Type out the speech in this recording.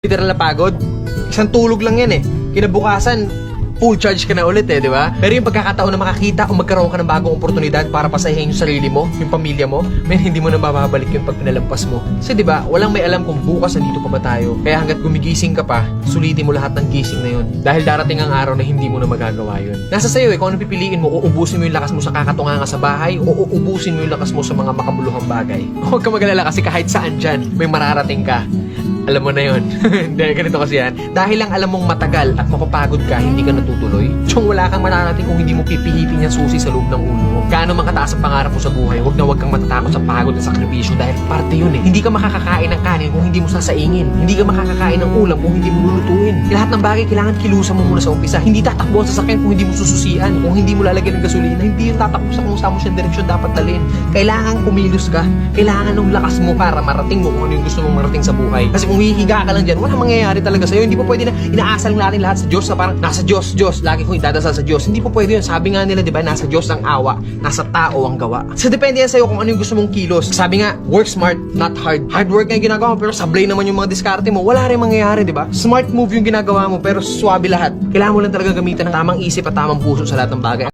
Literal na pagod. Isang tulog lang yan eh. Kinabukasan, full charge ka na ulit eh, di ba? Pero yung pagkakataon na makakita o magkaroon ka ng bagong oportunidad para pasahin yung sarili mo, yung pamilya mo, hindi mo na mababalik yung pag pinalampas mo. Kasi di ba, walang may alam kung bukas nandito pa ba tayo. Kaya hanggat gumigising ka pa, sulitin mo lahat ng gising na yun. Dahil darating ang araw na hindi mo na magagawa yun. Nasa sayo eh, kung ano pipiliin mo, uubusin mo yung lakas mo sa kakatunganga sa bahay, o uubusin mo yung lakas mo sa mga makabuluhang bagay. Huwag ka mag-alala kasi kahit saan dyan, may mararating ka. Alam mo na yun. Hindi, ganito kasi yan. Dahil lang alam mong matagal at mapapagod ka, hindi ka natutuloy. Tsong wala kang mararating kung hindi mo pipihitin yung susi sa loob ng ulo mo. Gaano man kataas ang pangarap mo sa buhay, huwag kang matatakot sa pagod at sakripisyo dahil parte yun eh. Hindi ka makakakain ng kanin kung hindi mo sasaingin. Hindi ka makakakain ng ulam kung hindi mo lulutuin. Lahat ng bagay kailangan kilusan mo muna sa umpisa. Hindi tatakbo ang sasakyan kung hindi mo sususian. Kung hindi mo lalagyan ng gasolina, hindi yung tatakbo sa kung saan mo siyang direksyon dapat dalhin. Kailangan kumilos ka. Kailangan ng lakas mo para marating mo kung ano yung gusto mong marating sa buhay. Kasi kung hihiga ka lang dyan, walang mangyayari talaga sa'yo. Hindi po pwede na inaasal natin lahat sa Diyos na parang nasa Diyos, lagi kong idadasal sa Diyos. Hindi po pwede yun. Sabi nga nila, di ba, nasa Diyos ang awa, nasa tao ang gawa. So depende yan sa'yo kung ano yung gusto mong kilos. Sabi nga, work smart, not hard. Hard work nga yung ginagawa mo, pero sablay naman yung mga diskarte mo. Wala rin mangyayari, di ba? Smart move yung ginagawa mo, pero swabe lahat. Kailangan mo lang talaga gamitan ng tamang isip at tamang puso sa lahat ng bagay.